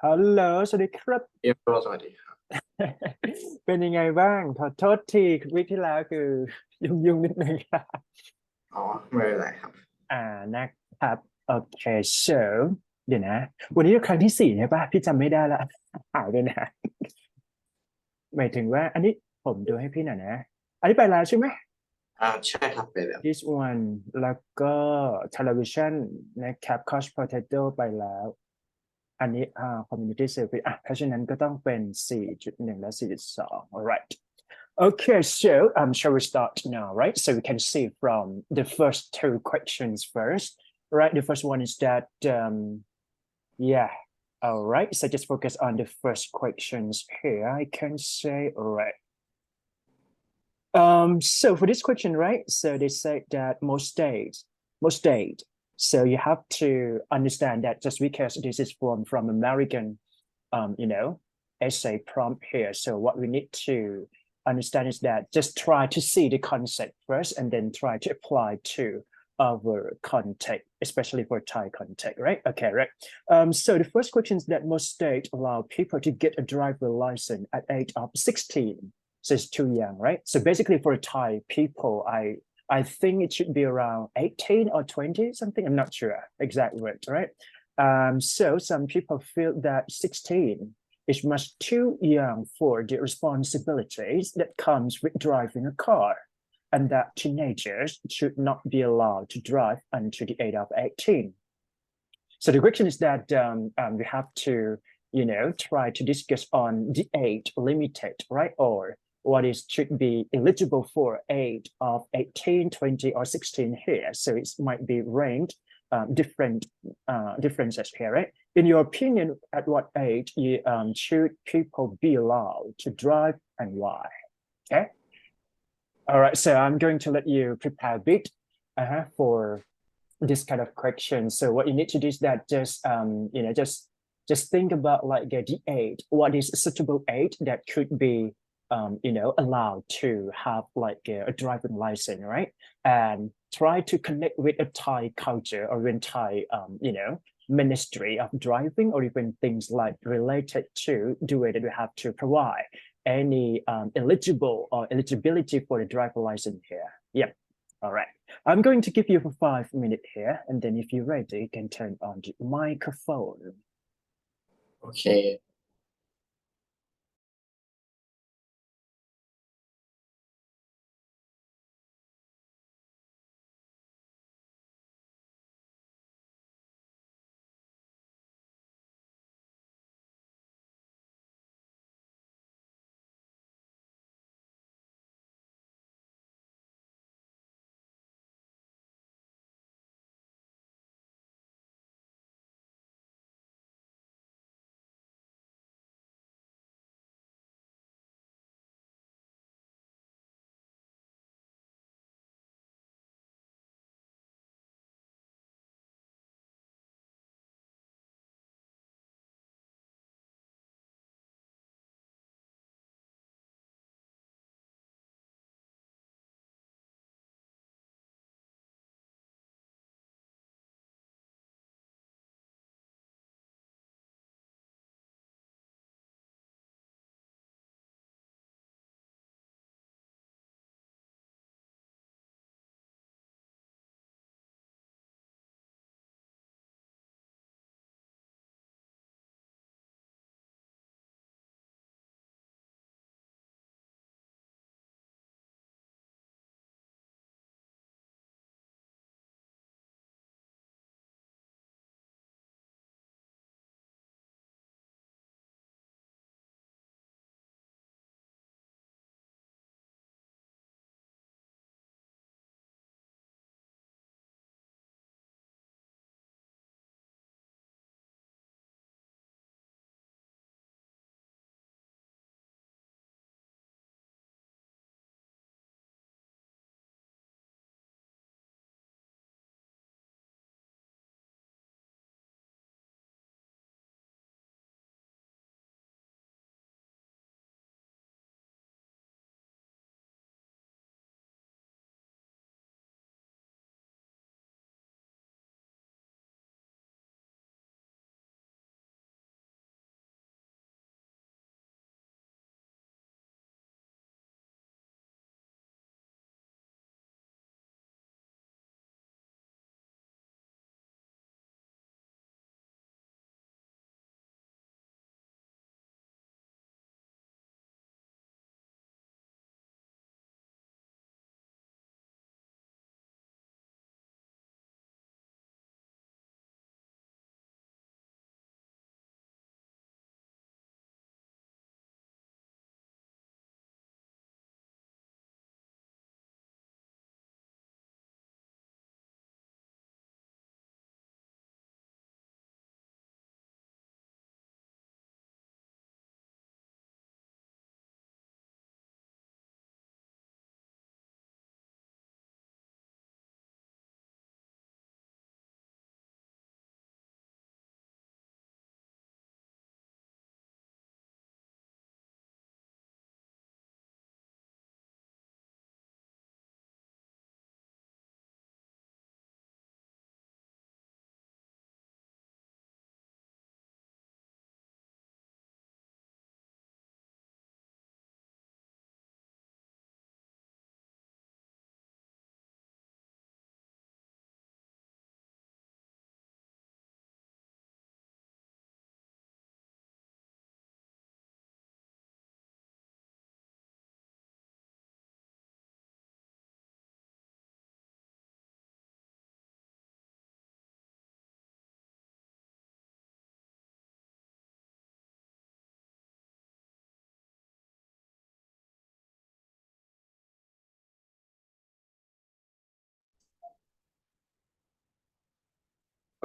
ฮัลโหลสวัสดีครับ เอฟโรสวัสดีครับ เป็นยังไงบ้างขอโทษทีวิกที่แล้วคือยุ่งนิดนึงครับ อ๋อไม่เป็นไรครับอ่านะครับโอเค so เดี๋ยวนะวันนี้ครั้งที่สี่ใช่ปะพี่จำไม่ได้ละหายไปนะหมายถึงว่าอันนี้ผมดูให้พี่หน่อยนะอันนี้ไปแล้วใช่ไหม ใช่ครับไปแล้ว this one แล้วก็ television นะครับ couch potato ไปแล้วอันนี้community service เพราะฉะนั้นก็ต้องเป็น4.1และ4.2 alright Okay, so shall we start now, right? So we can see from the first two questions first, right? The first one is that, yeah, all right. So just focus on the first questions here. I can say, all right. So for this question, right? So they say that most days. So you have to understand that just because this is from American, essay prompt here. So what we need to understand is that just try to see the concept first and then try to apply to our context, especially for Thai context, right? Okay, right. So the first question is that most states allow people to get a driver license at age of 16. So it's too young, right? So basically for Thai people, I think it should be around 18 or 20, something. I'm not sure exact word, right? So some people feel that 16 is much too young for the responsibilities that comes with driving a car, and that teenagers should not be allowed to drive until the age of 18. So the question is that we have to, try to discuss on the age limited, right? Or what is should be eligible for age of 18, 20, or 16 here. So it might be ranked different differences here, right? In your opinion, at what age should people be allowed to drive and why? Okay. All right. So I'm going to let you prepare a bit for this kind of question. So what you need to do is that just think about like the age, what is a suitable age that could be allowed to have like a driving license, right? And try to connect with a Thai culture or in Thai ministry of driving or even things like related to the way that we have to provide any eligible or eligibility for the driver license here. Yeah. All right. I'm going to give you for 5 minutes here, and then if you're ready, you can turn on the microphone. โอเค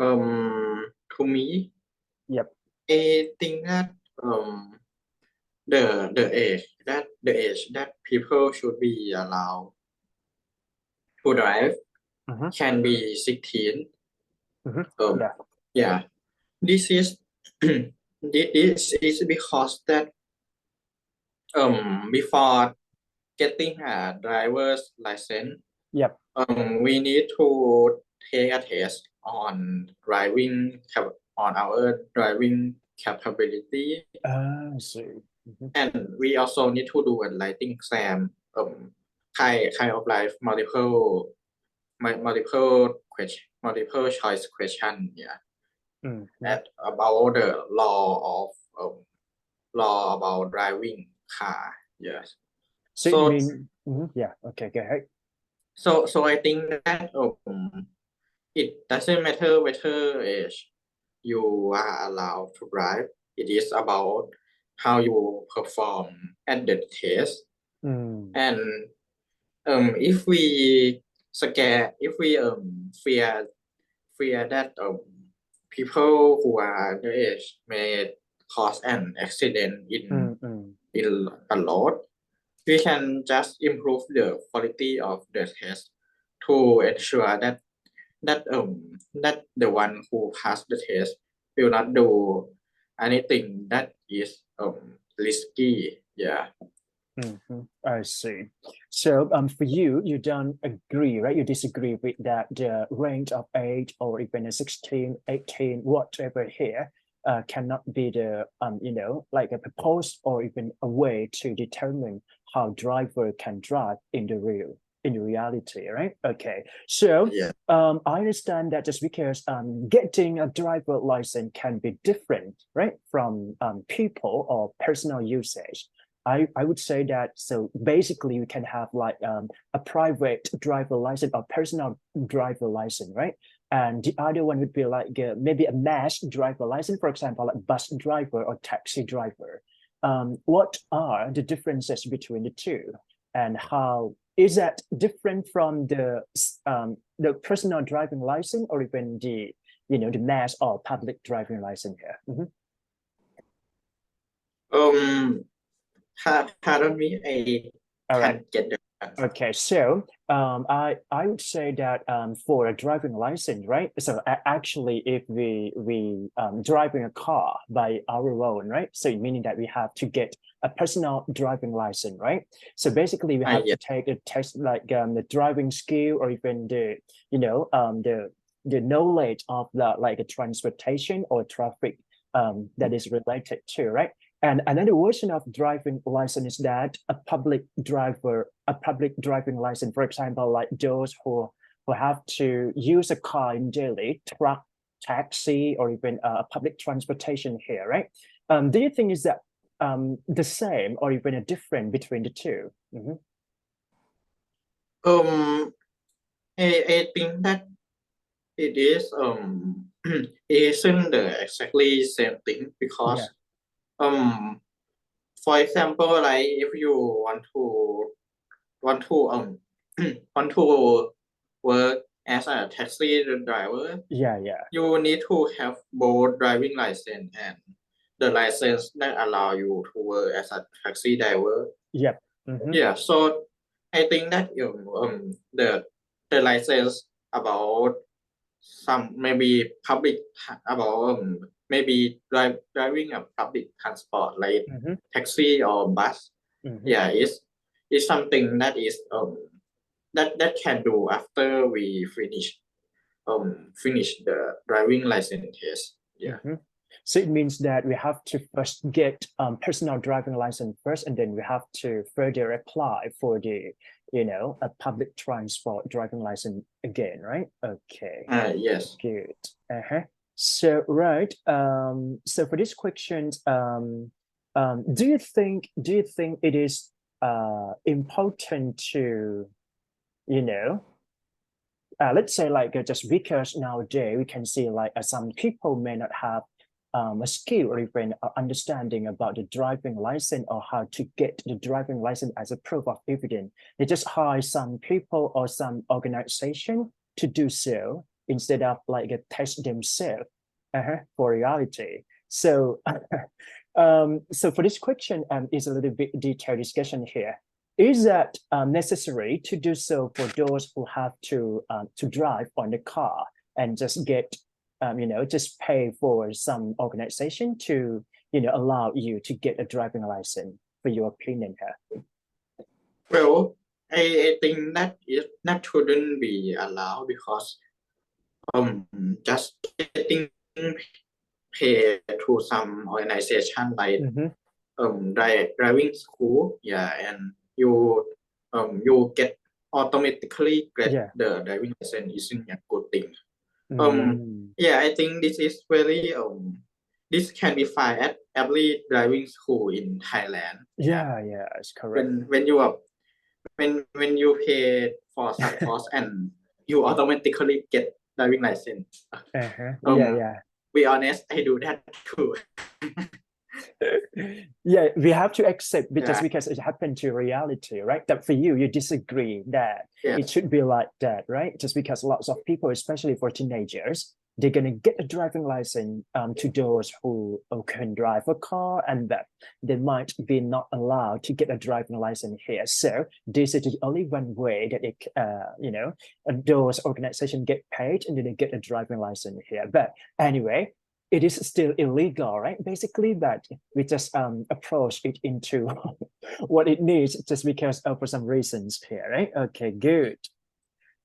To me, Yep. I think that the age that people should be allowed to drive Mm-hmm. can be 16. Mm-hmm. Um, Yeah. yeah, this is this is because that before getting a driver's license, Yep. we need to take a test on on our driving capability, I see. Mm-hmm. and we also need to do a writing exam, kind of like multiple choice question, yeah, Mm-hmm. at about the law about driving car, yes. So it So mean, mhm, yeah, okay, go ahead. so I think that it doesn't matter whether age you are allowed to drive. It is about how you perform at the test. Mm, And if we if we fear that people who are underage may cause an accident mm, mm, in a lot, we can just improve the quality of the test to ensure that the one who passed the test will not do anything that is risky. Yeah. I see. So for you, you don't agree, right? You disagree with that the range of age or even a 16, 18, whatever here cannot be the like a proposed or even a way to determine how driver can drive in the reality, right? Okay. So Yeah. I understand that just because getting a driver license can be different, right, from people or personal usage. I would say that so basically we can have like a private driver license or personal driver license, right? And the other one would be like maybe a mass driver license, for example, like bus driver or taxi driver. What are the differences between the two, and how is that different from the personal driving license or even the mass or public driving license here? Mhm. Um. Pardon me. I All right. can't get the answer. Okay, so I would say that for a driving license, right? So actually, if we driving a car by our own, right? So meaning that we have to get a personal driving license, right? So basically, we have Yeah. to take a test like the driving skill or even the knowledge of the like a transportation or traffic that is related to, right? And another version of driving license is that a public driving license, for example, like those who have to use a car in daily, truck, taxi, or even public transportation here, right? Do you think is that the same or even a different between the 2? Mhm. Um. I think that it is isn't the exactly same thing Yeah, because um for example, like if you want to want to work as a taxi driver, yeah, yeah. you need to have both driving license and the license that allow you to work as a taxi driver. Yep. Hmm. Yeah, so I think that the license about some maybe public about maybe driving a public transport like Hmm. taxi or bus, Hmm. yeah, is something that is that can do after we finish the driving license test. Yeah. Hmm. So it means that we have to first get personal driving license first, and then we have to further apply for a public transport driving license again, right? Okay, Yes. good. Uh-huh. So right. So for these questions, do you think it is important to you know let's say like just because nowadays we can see like some people may not have a skill or even understanding about the driving license or how to get the driving license as a proof of evidence. They just hire some people or some organization to do so. instead of like a test themselves for reality. So, so for this question, is a little bit detailed discussion here. Is that necessary to do so for those who have to drive on the car and just get just pay for some organization to allow you to get a driving license? For your opinion here. Well, I think that shouldn't be allowed because just getting paid to some organization like driving school, and you get automatically get the driving license isn't a good thing. I think this is very this can be found at every driving school in Thailand. Yeah, it's correct. When you are when you pay for some course and you automatically get driving license. Be honest, I do that too. Yeah, we have to accept just because it happened to reality, right? That for you disagree that it should be like that, right? Just because lots of people, especially for teenagers, they're gonna get a driving license to those who can drive a car, and that they might be not allowed to get a driving license here. So this is the only one way that it, those organizations get paid and then they get a driving license here. But anyway, it is still illegal, right? Basically, but we just approach it into what it needs just because for some reasons here, right? Okay, good.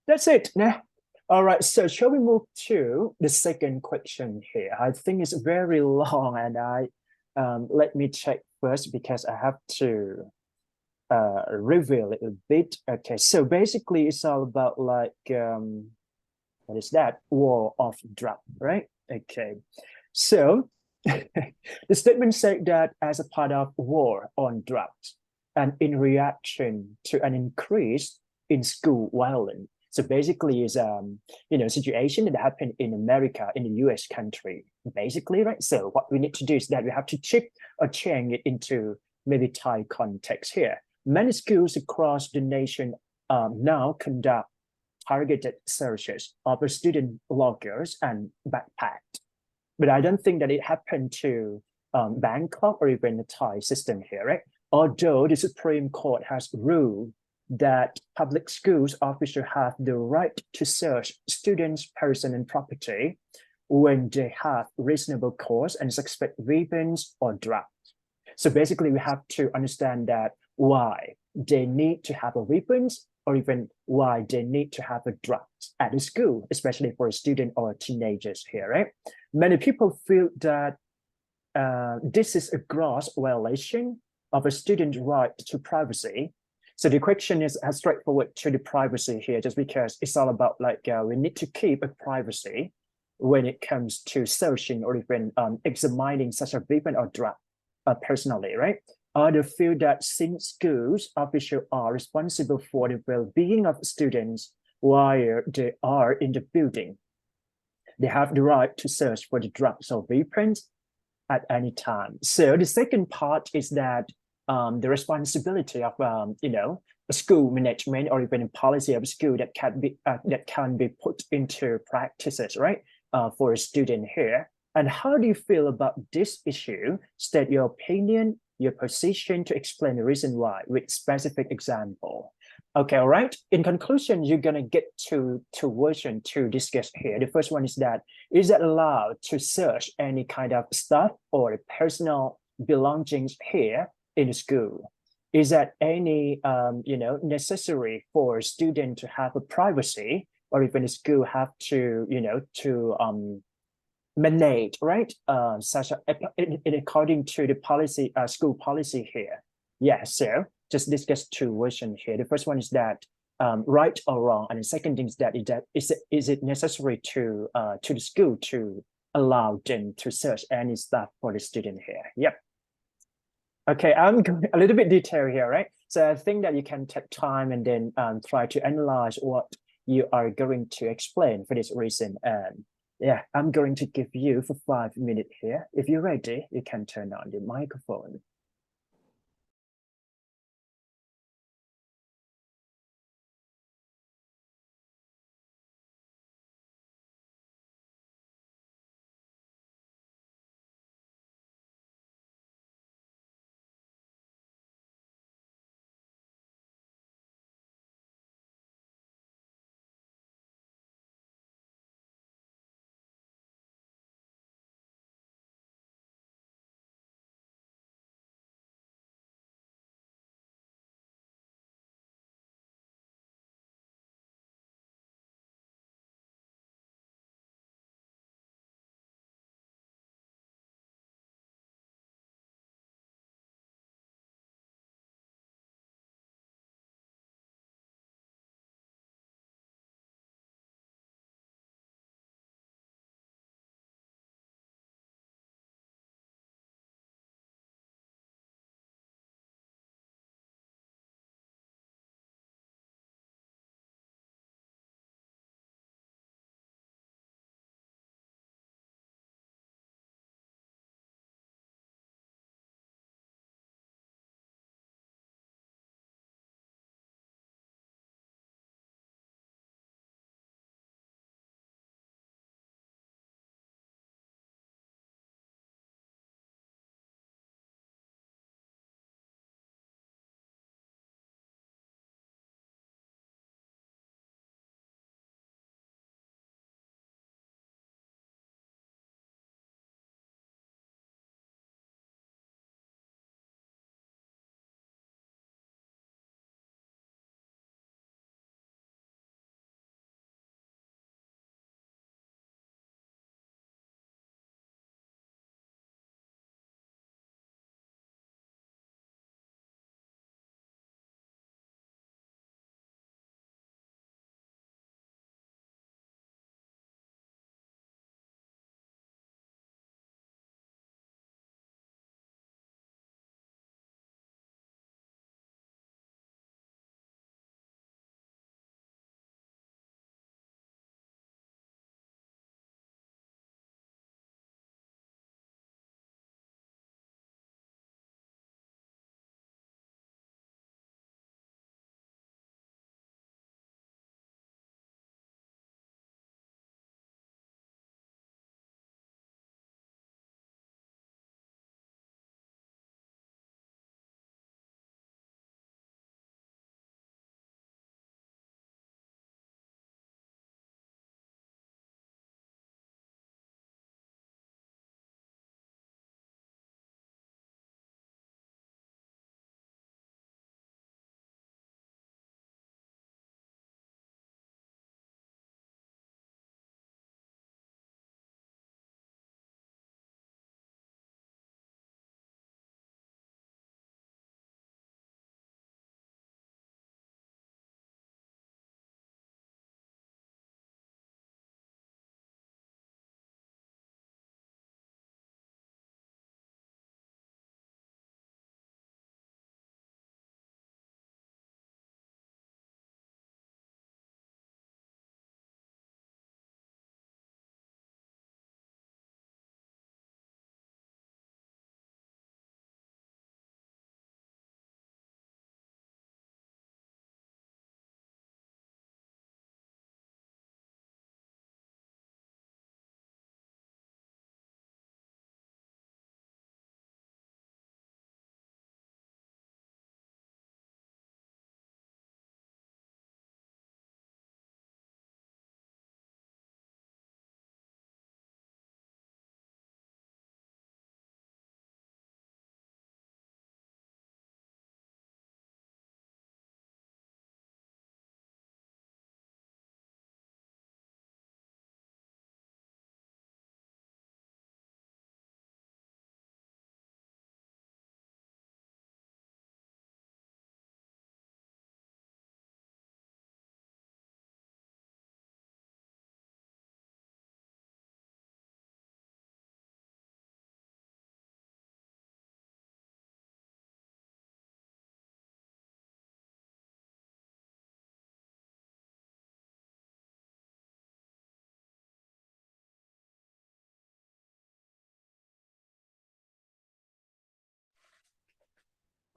That's it. Now, all right. So shall we move to the second question here? I think it's very long, and let me check first because I have to review a little bit. Okay, so basically, it's all about like what is that? War of drug, right? Okay. So the statement said that as a part of war on drugs and in reaction to an increase in school violence. So basically is situation that happened in America, in the US country, basically, right? So what we need to do is that we have to change it into maybe Thai context here. Many schools across the nation now conduct targeted searches of student lockers and backpacks. But I don't think that it happened to Bangkok or even the Thai system here, right? Although the Supreme Court has ruled that public schools officers have the right to search students' person and property when they have reasonable cause and suspect weapons or drugs. So basically, we have to understand that why they need to have a weapons or even why they need to have a drugs at the school, especially for a student or teenagers here, right? Many people feel that this is a gross violation of a student's right to privacy. So the question is as straightforward to the privacy here, just because it's all about like we need to keep a privacy when it comes to searching or even examining such a weapon or drug personally, right? Others feel that since schools officials are responsible for the well-being of students while they are in the building, they have the right to search for the drugs or weapons at any time. So the second part is that the responsibility of a school management or even a policy of a school that can be put into practices, right, for a student here. And how do you feel about this issue? State your opinion, your position to explain the reason why with specific example. Okay, all right. In conclusion, you're gonna get two versions to discuss here. The first one is that allowed to search any kind of stuff or personal belongings here in the school? Is that any necessary for a student to have a privacy, or even the school have to manage, right? Such according to the policy, school policy here. Yeah, so just discuss two versions here. The first one is that right or wrong, and the second thing is that is it necessary to the school to allow them to search any stuff for the student here? Yep. Okay, I'm going a little bit detailed here, right? So I think that you can take time and then try to analyze what you are going to explain for this reason. And yeah, I'm going to give you for 5 minutes here. If you're ready, you can turn on the microphone.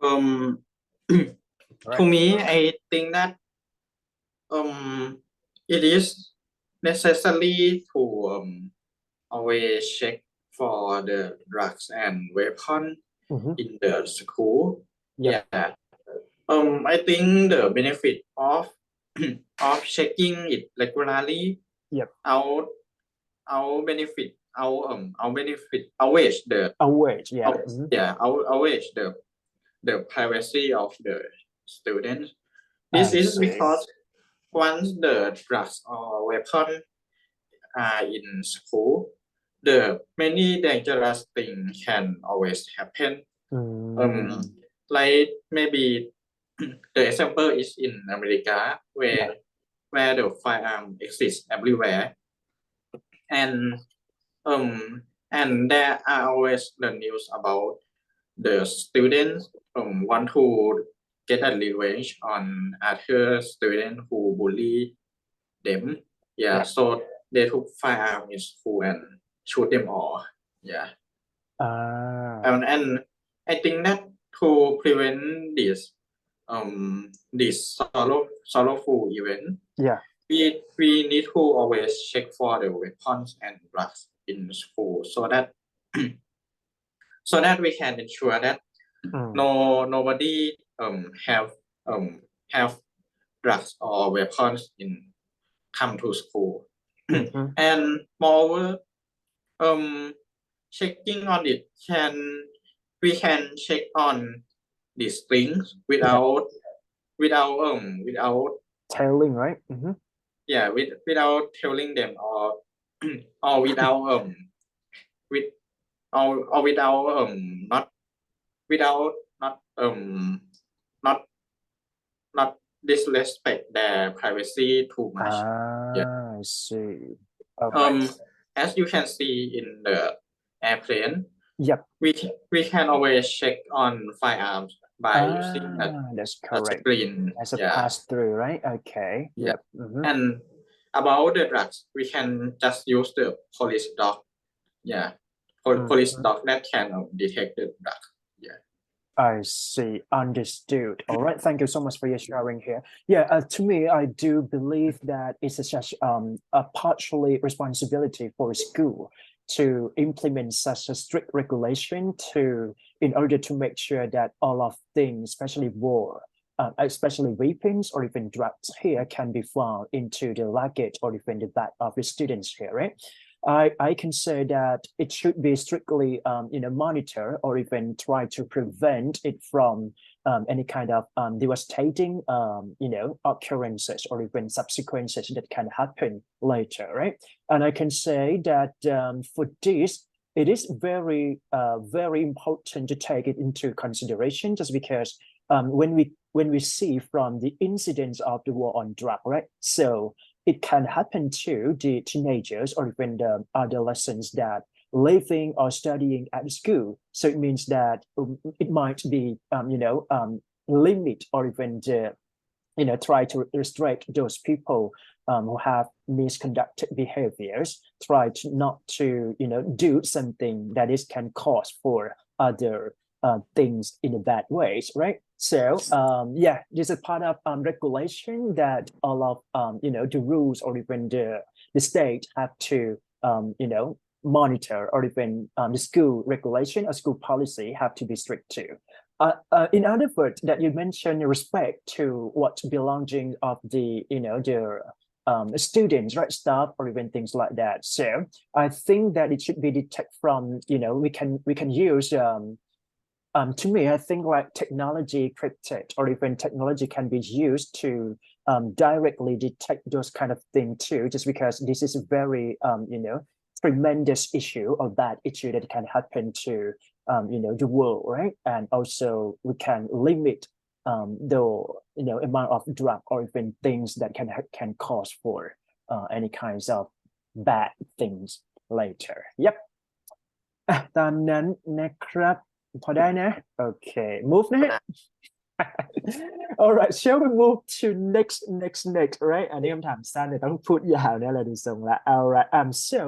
um to Right. me I think that it is necessary to always check for the drugs and weapon Mm-hmm. in the school. Yep. Yeah. I think the benefit of of checking it regularly Yep. out our benefit outweighs the Await. Yeah. Mm-hmm. outweighs the privacy of the students. This I is see. because once the drugs or weapon are in school, the many dangerous things can always happen. Mm, Like maybe the example is in America yeah. where the firearm exists everywhere, and um and there are always the news about the students want to get a revenge on other students who bully them. Yeah, Yeah. so they took firearm in school and shoot them all. Yeah, Ah. and I think that to prevent this sorrowful event, Yeah. we need to always check for the weapons and drugs in school so that we can ensure that Mm, nobody um have drugs or weapons in come to school. mm-hmm. And moreover, um checking on it we can check on these things Yep. without Telling, right? Mm-hmm. without telling them or without with or without not without not not disrespect their privacy too much. Yeah. Ah, I see. All right. As you can see in the airplane, Yep. we can always check on firearms by using Ah, that's a correct. screen. As a Yeah, pass through, right? Okay. yeah. Yep. Mm-hmm. And about the drugs, we can just use the police dog. Yeah, police Mm-hmm. dog that can detect the drug. Yeah. I see. Understood. All right. Thank you so much for your sharing here. Yeah, to me, I do believe that it's such a partially responsibility for a school to implement such a strict regulation in order to make sure that all of things, especially war, especially weapons or even drugs here, can be found into the luggage or even the bag of the students here, right? I can say that it should be strictly monitor or even try to prevent it from any kind of devastating occurrences or even subsequences that can happen later, right? And I can say that for this, it is very important to take it into consideration just because when we see from the incidents of the war on drug, right? So it can happen to the teenagers or even the adolescents that living or studying at school. So it means that it might be, limit or even try to restrict those people who have misconducted behaviors, try to not to, do something that is can cause for other things in a bad ways, right? So yeah, this is part of regulation that all of the rules or even the state have to monitor or even the school regulation or school policy have to be strict too. In other words, that you mentioned respect to what belonging of the students, right, staff or even things like that. So I think that it should be detected from we can use to me, I think like technology cryptic or even technology can be used to directly detect those kind of thing too, just because this is a very tremendous issue or bad issue that can happen to the world, right? And also we can limit the amount of drug or even things that can cause for any kinds of bad things later. Yep. ตามนั้นนะครับพอได้นะ Okay move นะฮะ All right shall we move to next right อันนี้คำถามสั้นเนี่ยต้องพูดยาวเนี่ยเราดูทรงละ All right so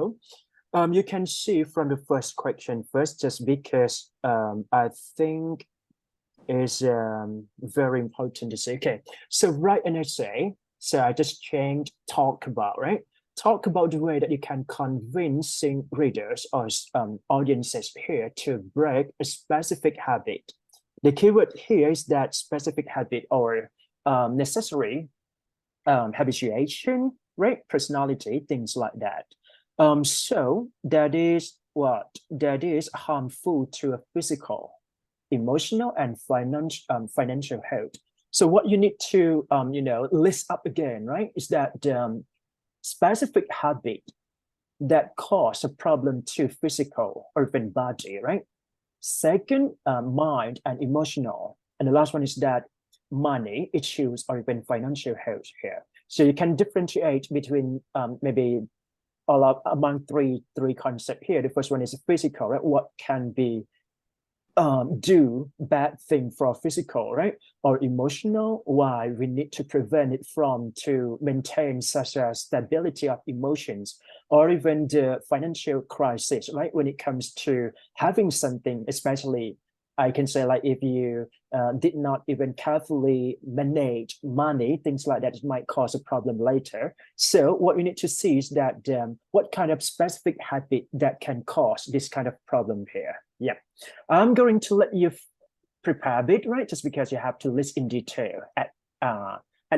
you can see from the first question first just because I think is very important to say. Okay, so write an essay. So I just changed talk about, right? Talk about the way that you can convincing readers or audiences here to break a specific habit. The keyword here is that specific habit or necessary habituation, right? Personality, things like that. So that is what? That is harmful to a physical, emotional, and financial health. So what you need to, list up again, right? Is that specific habit that cause a problem to physical or even body, right? Second, mind and emotional. And the last one is that money issues or even financial health here. So you can differentiate between maybe all of, among three concepts here. The first one is physical, right? What can be do bad thing for physical, right? Or emotional, why we need to prevent it from to maintain such a stability of emotions, or even the financial crisis, right? When it comes to having something, especially I can say like if you did not even carefully manage money, things like that, it might cause a problem later. So what you need to see is that what kind of specific habit that can cause this kind of problem here. Yeah. I'm going to let you prepare a bit, right? Just because you have to list in detail at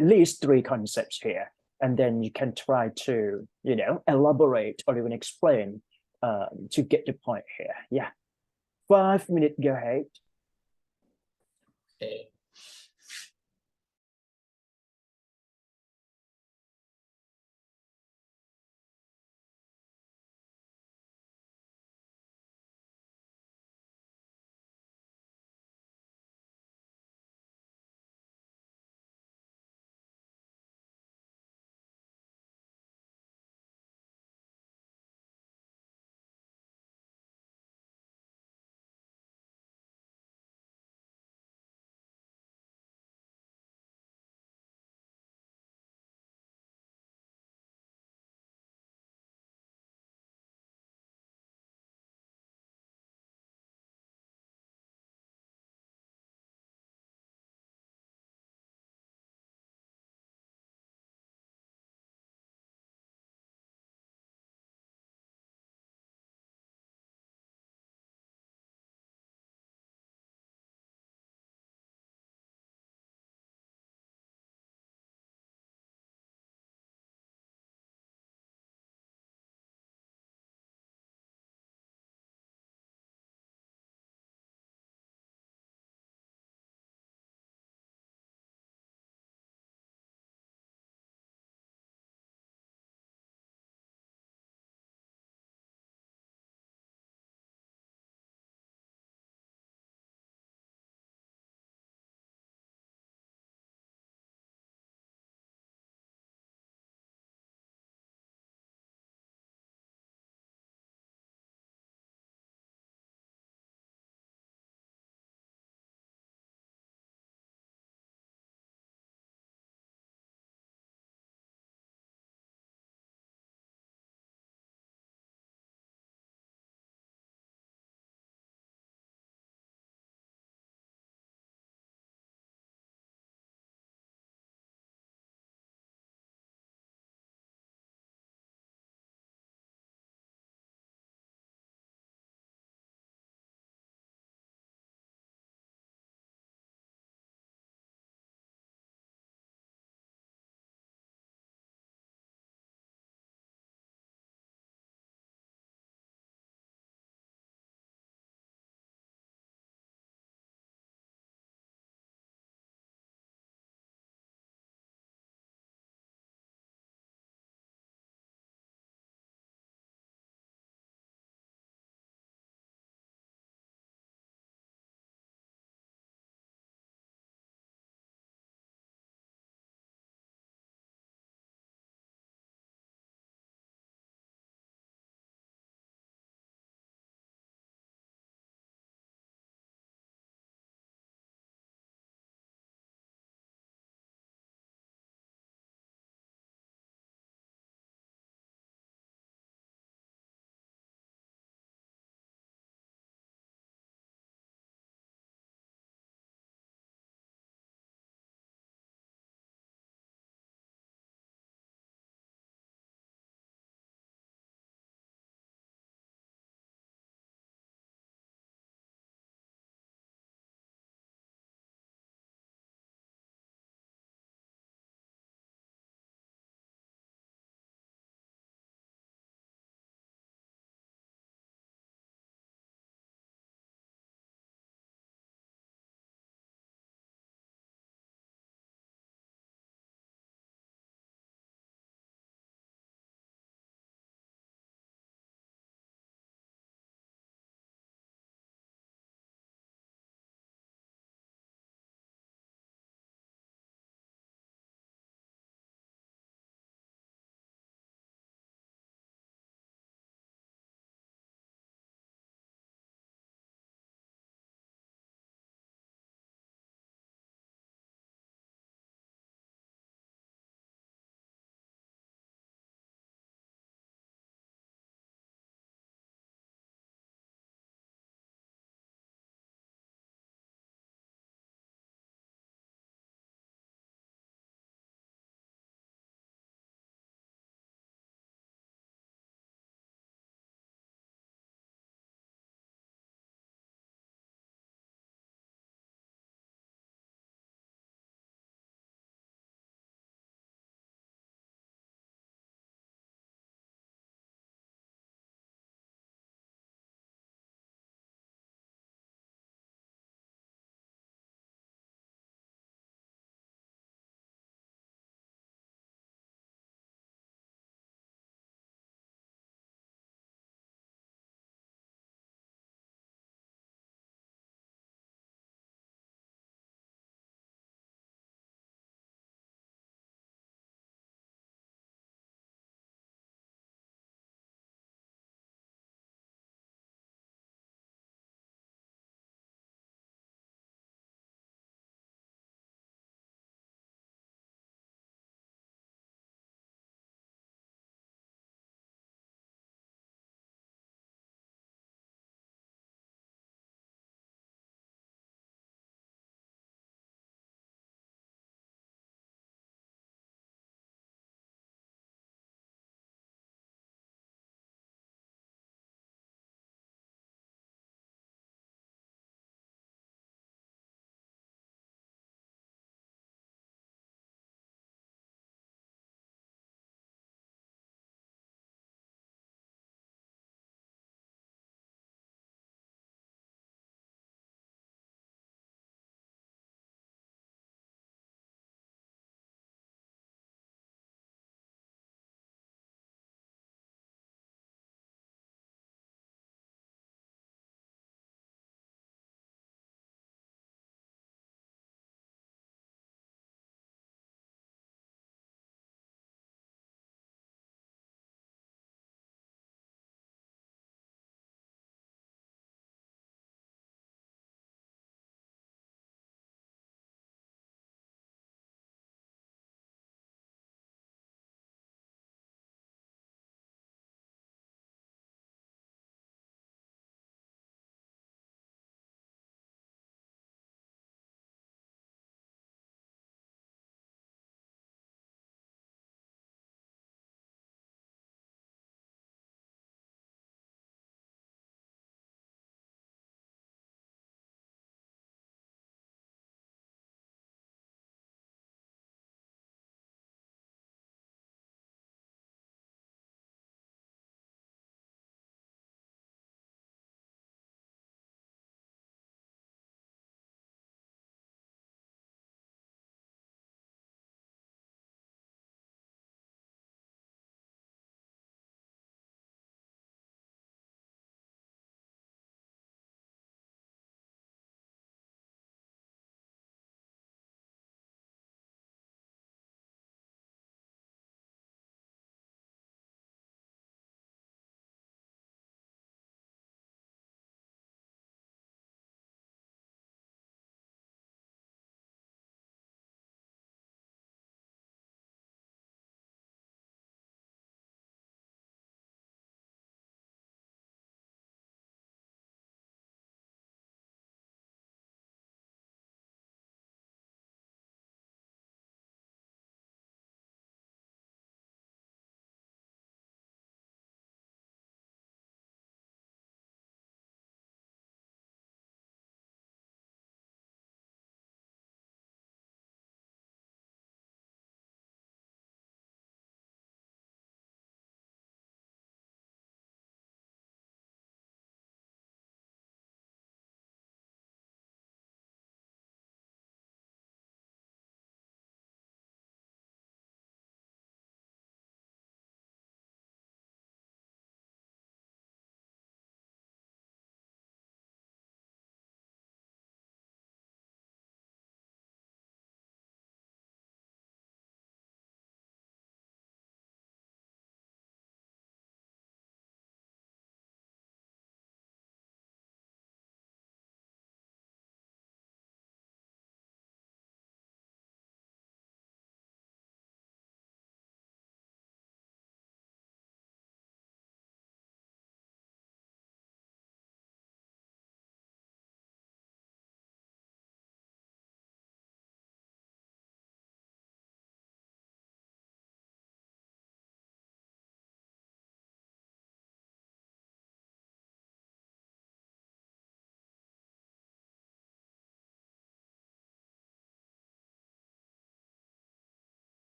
least three concepts here, and then you can try to elaborate or even explain to get the point here. Yeah, 5 minutes. Go ahead. Okay.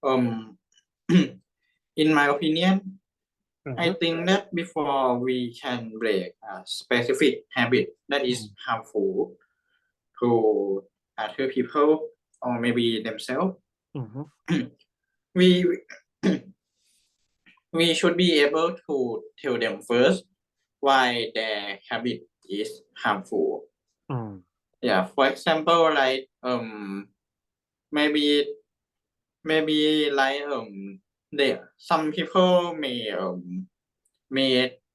um in my opinion, I Mhm, think that before we can break a specific habit that is harmful to other people or maybe themselves, mhm. we we should be able to tell them first why their habit is harmful. Mm, Yeah, for example, like maybe like some people may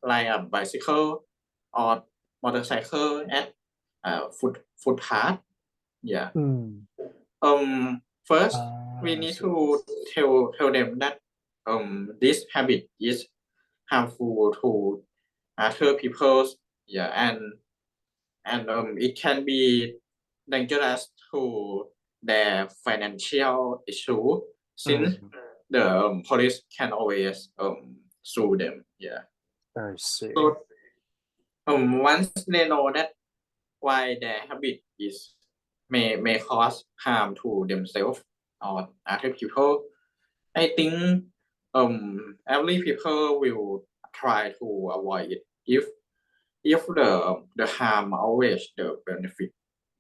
ride a bicycle or motorcycle at footpath. Yeah. mm. First we Ah, I need see. to tell them that this habit is harmful to other people's, yeah, and it can be dangerous to their financial issue since Mm, the police can always sue them. Yeah. I see. So once they know that why their habit is may cause harm to themselves or other people, I think every people will try to avoid it if the harm outweighs the benefit.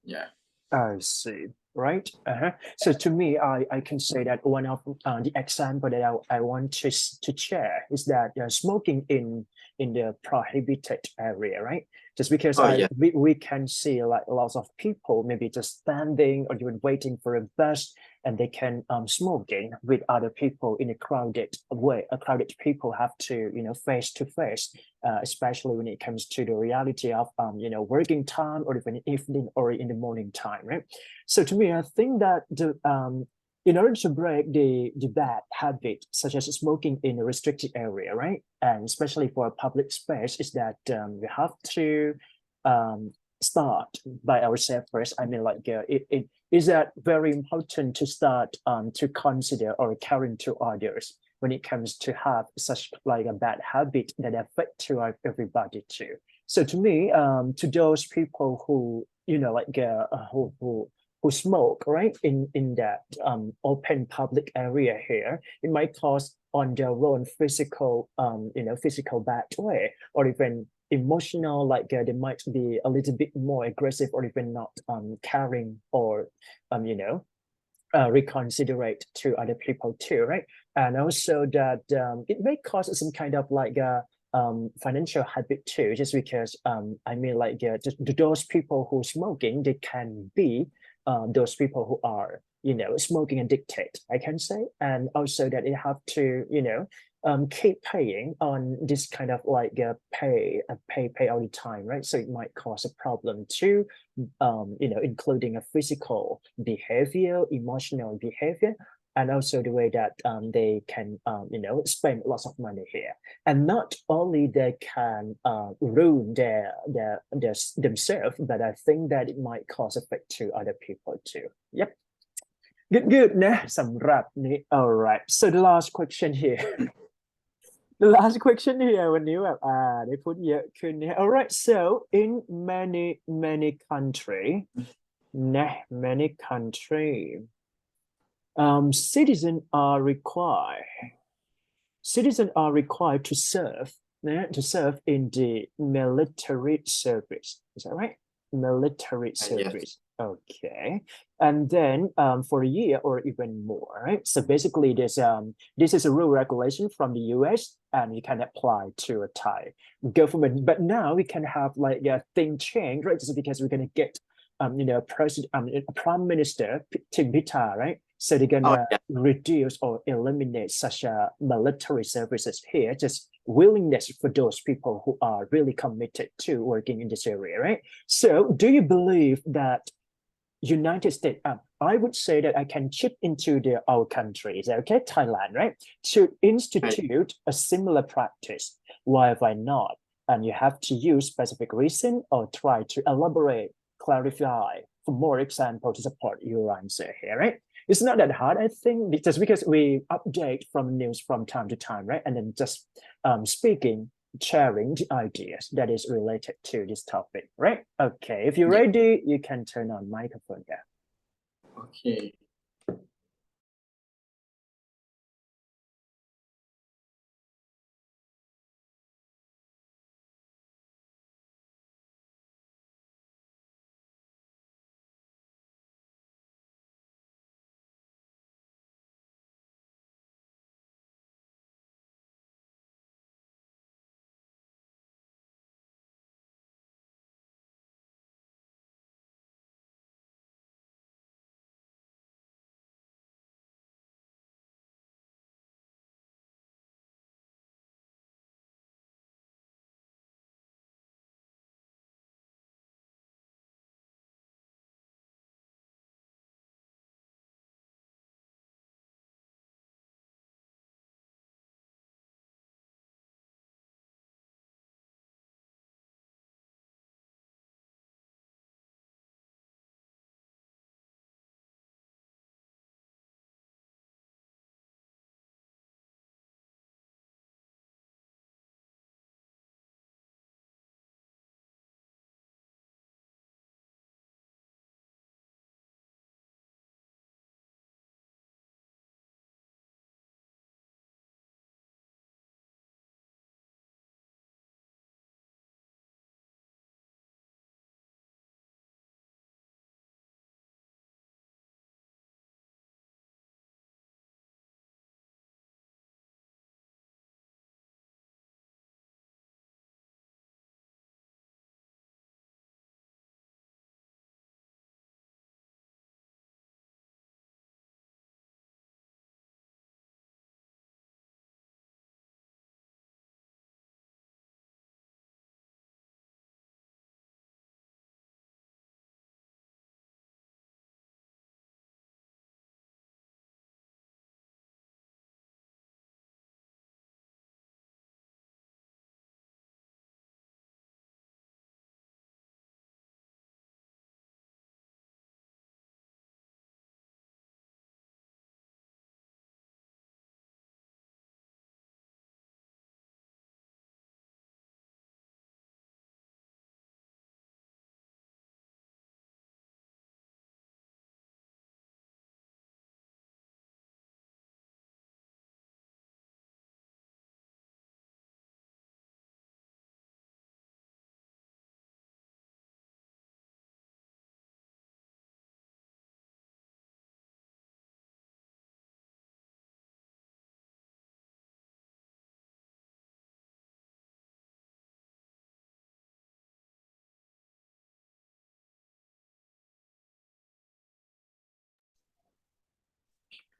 Yeah. I see. Right. Uh-huh. So to me, I can say that one of the example that I want to share is that smoking in the prohibited area, right? Just because Oh yeah. we can see like lots of people maybe just standing or even waiting for a bus and they can smoking with other people in a crowded way. A crowded people have to face to face, especially when it comes to the reality of working time or even evening or in the morning time, right? So to me, I think that the in order to break the bad habit such as smoking in a restricted area, right, and especially for a public space, is that we have to um, start by ourselves first. I mean, like it is that very important to start to consider or caring to others when it comes to have such like a bad habit that affect to everybody too. So to me, to those people who who smoke right in that open public area here, it might cause on their own physical physical bad way or even emotional like they might be a little bit more aggressive or even not caring or reconsiderate to other people too, right? And also that it may cause some kind of like a financial habit too, just because I mean like just those people who smoking, they can be those people who are smoking addicted, I can say, and also that they have to keep paying on this kind of like pay all the time, right? So it might cause a problem too, including a physical behavior, emotional behavior, and also the way that they can, spend lots of money here. And not only they can ruin themselves, but I think that it might cause effect to other people too. Yep. Good นะสำหรับนี้ alright so the last question here the last question here วันนี้แบบได้พูดเยอะขึ้นเนี่ย alright so in many country นะ many country citizens are required to serve to serve in the military service. Is that right? Military Yes. service. Okay. And then for a year or even more, right? So basically this is a rule regulation from the US and you can apply to a Thai government. But now we can have like a thing change, right? Just because we're gonna get president prime minister Tim Pita, right? So they're Oh gonna yeah. reduce or eliminate such military services here, just willingness for those people who are really committed to working in this area, right? So do you believe that United States, I would say that I can chip into our country, is that okay? Thailand, right? To institute a similar practice. Why have I not? And you have to use specific reason or try to elaborate, clarify for more example to support your answer here, right? It's not that hard, I think, just because we update from news from time to time, right? And then just speaking, sharing the ideas that is related to this topic, right? Okay, if you're Yeah. ready, you can turn on microphone. Yeah. Okay.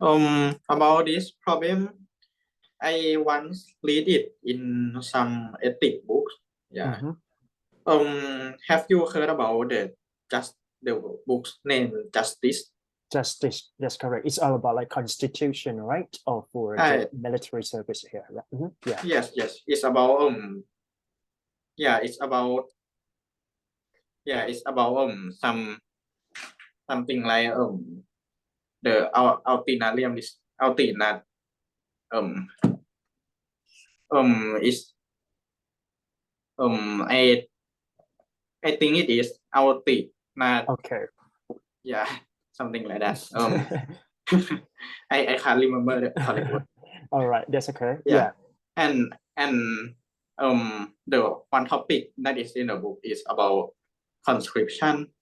About this problem, I once read it in some ethic books. Yeah. Have you heard about the book's name Justice? Justice, that's correct. It's all about like constitution, right? Or for the Right. military service here. Right? Yeah. Yes. It's about something like the ultinarium is ultinat is I think it is ultinat. Okay. Yeah, something like that. I can't remember the correct word. All right, that's okay. Yeah. And the one topic that is in the book is about conscription.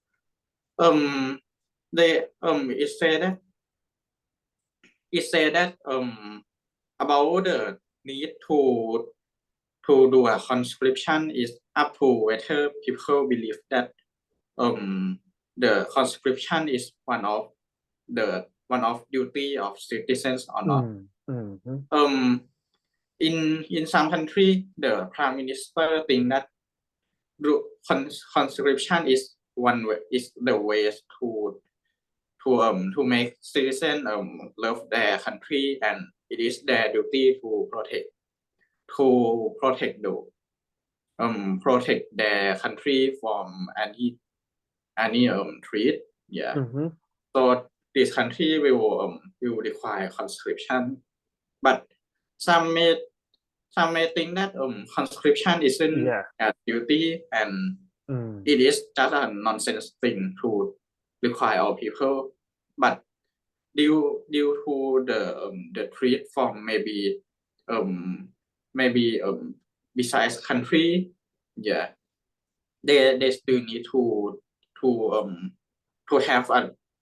They it said that about the need to do a conscription is up to whether people believe that the conscription is one of duty of citizens or not. In some country, the prime minister think that conscription is the way to make citizens love their country, and it is their duty to protect their country from any threat. Yeah. So this country will require conscription, but some may think that conscription isn't a duty, and it is just a nonsense thing to require all people. But due to the threat from maybe besides country, yeah, they still need to have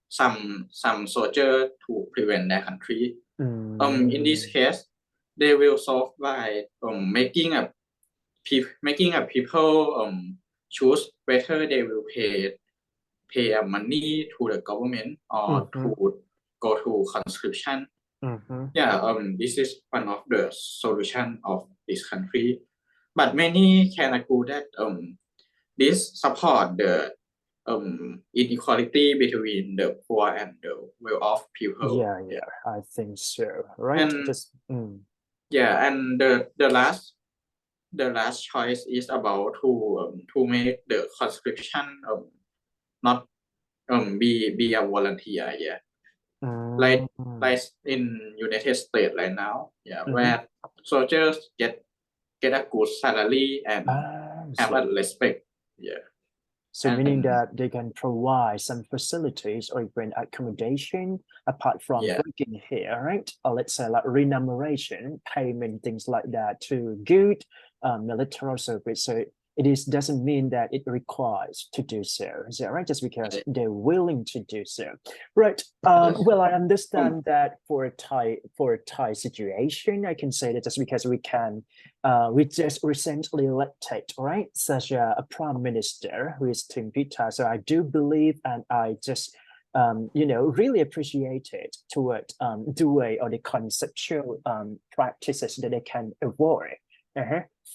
some soldier to prevent their country. In this case, they will solve by making a people choose whether they will pay money to the government or to go to conscription. Yeah, this is one of the solution of this country, but many can agree that this support the inequality between the poor and the well-off people. Yeah, I think so. Right. And yeah, and the last choice is about to make the conscription not be a volunteer. Yeah. Like in United States right now, yeah, where soldiers get a good salary and have a respect. Yeah. So meaning that they can provide some facilities or even accommodation apart from working here, right? Or let's say like remuneration, payment, things like that to good military service. So doesn't mean that it requires to do so. Is that right? Just because they're willing to do so. Right. Well, I understand that for a Thai situation, I can say that just because we just recently elected, right, such a prime minister who is Tim Pita. So I do believe, and I just really appreciate it toward the way or the conceptual practices that they can avoid.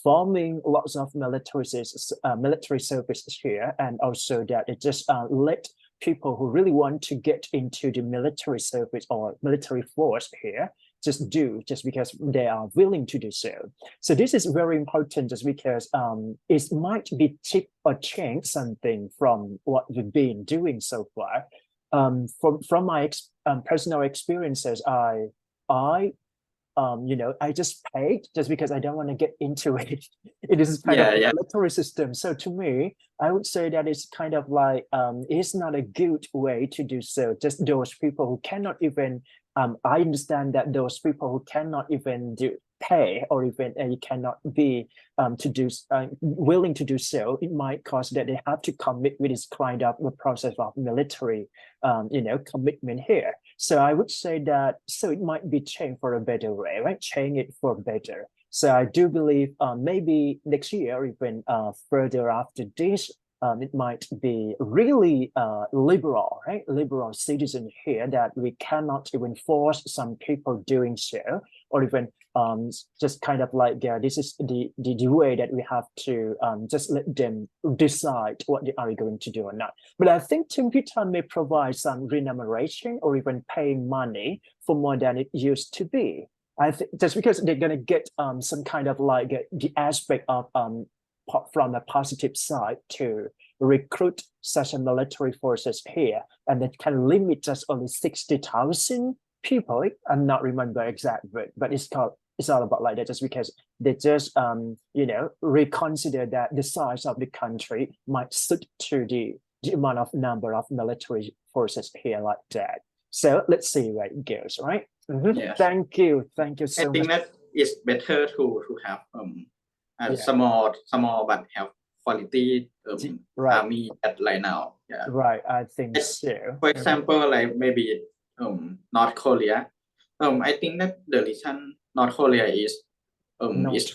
Forming lots of military services here, and also that it just let people who really want to get into the military service or military force here just because they are willing to do so. So this is very important just because it might be tip or change something from what we've been doing so far. From my personal experiences, I just paid just because I don't want to get into it. It is kind of a military system. So to me, I would say that it's kind of like it's not a good way to do so. Just those people who cannot even I understand that those people who cannot even pay or even you cannot be willing to do so, it might cause that they have to commit with this kind of a process of military commitment here. So I would say that it might be changed for a better way, right? Change it for better. So I do believe maybe next year, even further after this, it might be really liberal, right? Liberal citizen here that we cannot even force some people doing so, or even just kind of like this is the way that we have to just let them decide what they are going to do or not. But I think Tim Pitan may provide some remuneration or even paying money for more than it used to be. I think just because they're going to get some kind of like the aspect of from a positive side to recruit such a military forces here, and it can limit just only 60,000 people. I'm not remember exact word, but it's all about like that, just because they just reconsider that the size of the country might suit to the amount of number of military forces here like that. So let's see where it goes, right? Yes. Thank you I so think much. that it's better to have Yeah. small but have quality Right. army at right now. Yeah. Right, I think so. For example, like maybe North Korea. I think that the reason North Korea is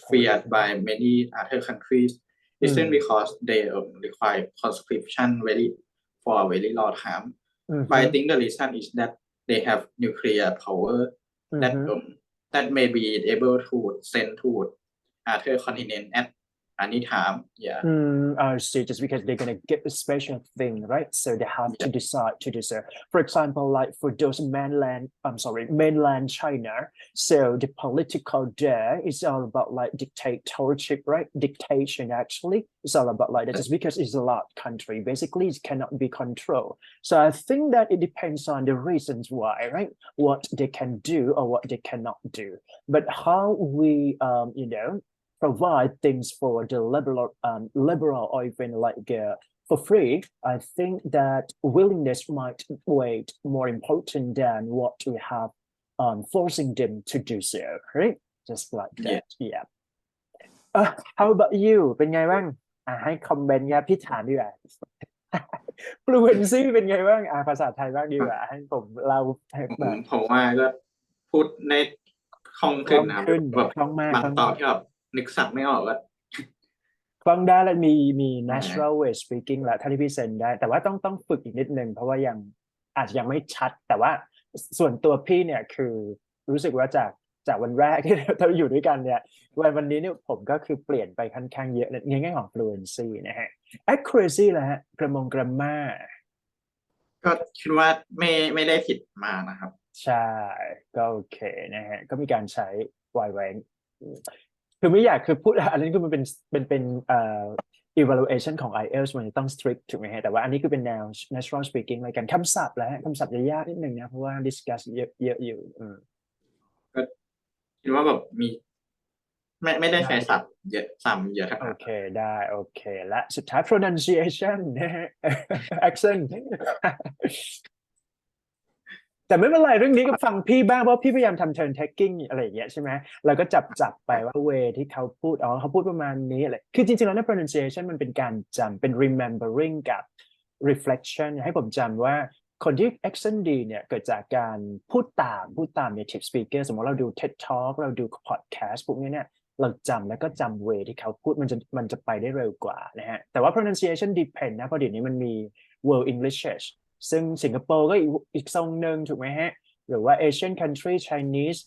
feared by many other countries is because they require conscription for a very long time. But I think the reason is that they have nuclear power that may be able to send to other continent at any time. Yeah. I see, just because they're going to get a special thing, right? So they have to decide to do so. For example, like for those mainland China, so the political there is all about like dictatorship, right? Dictation, actually. It's all about like that, just because it's a large country. Basically, it cannot be controlled. So I think that it depends on the reasons why, right? What they can do or what they cannot do. But how we, provide things for the liberal or even like for free, I think that willingness might weigh more important than what we have forcing them to do so, right? Just like that. Yeah. How about you? เป็นไงบ้างให้คอมเมนต์ครับพี่ถามดีกว่า fluency เป็นไงบ้างภาษาไทยบ้างดีกว่าให้ผมเล่าให้แบบ ผมว่าก็พูดในคล่องขึ้นนะครับแบบบางตอนที่แบบนึกศัพท์ไม่ออกก็ คล่องได้แล้วมี natural way speaking แล้วถ้าที่พี่เซนได้ แต่ว่าต้องฝึกอีกนิดนึงเพราะว่าอาจจะยังไม่ชัด แต่ว่าส่วนตัวพี่เนี่ยคือรู้สึกว่าจากวันแรกที่เราอยู่ด้วยกันเนี่ยวันนี้เนี่ยผมก็คือเปลี่ยนไปค่อนข้างเยอะในแง่ของ fluency นะฮะ accuracy แล้วฮะgrammar ก็คิดว่าไม่ได้ผิดมานะครับ ใช่ก็โอเคนะฮะก็มีการใช้ wide range คือไม่อยากคือพูดอันนี้คือมันเป็นevaluation ของ IELTS มันจะต้อง strict ถูกไหมฮะแต่ว่าอันนี้คือเป็นแนว natural speaking อะไรกันคำศัพท์แล้วคำศัพท์จะยากนิดนึงนะเพราะว่า discuss เยอะอยู่ก็คิดว่าแบบไม่ได้ใช้ศัพท์เยอะซ้ำเยอะครับโอเคได้โอเคและสุดท้าย pronunciation นะฮะ accent แต่ไม่เป็นไรเรื่องนี้ก็ฟังพี่บ้างเพราะพี่พยายามทำ turn taking อะไรอย่างเงี้ยใช่ไหมเราก็จับไปว่า way ที่เขาพูดเขาพูดประมาณนี้อะไรคือจริงๆแล้วใน pronunciation มันเป็นการจำเป็น remembering กับ reflection ให้ผมจำว่าคนที่ accent ดีเนี่ยเกิดจากการพูดตาม native speaker สมมติเราดู TED Talk เราดู podcast พวกนี้เนี่ยเราจำแล้วก็จำ way ที่เขาพูดมันจะไปได้เร็วกว่านะฮะแต่ว่า pronunciation depend นะเพราะเดี๋ยวนี้มันมี world English ซึ่งสิงคโปร์ก็อีกทรงหนึ่งถูกไหมฮะหรือว่า Asian country Chinese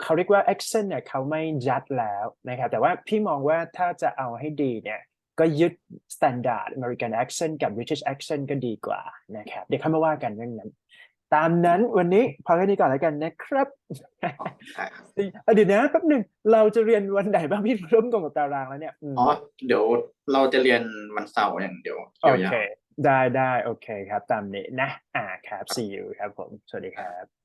เขาเรียกว่า accent เนี่ยเขาไม่ยัดแล้วนะครับแต่ว่าพี่มองว่าถ้าจะเอาให้ดีเนี่ยก็ยึด standard American accent กับ British accent ก็ดีกว่านะครับเดี๋ยวเข้ามาว่ากันเรื่องนั้นตามนั้นวันนี้พอแค่นี้ก่อนแล้วกันนะครับเดี๋ยวนะแป๊บหนึ่งเราจะเรียนวันไหนบ้างพี่เริ่มตรงกับตารางแล้วเนี่ยเดี๋ยวเราจะเรียนวันเสาร์อย่างเดียวโอเคได้โอเคครับตามนี้นะครับ see you ครับผมสวัสดีครับ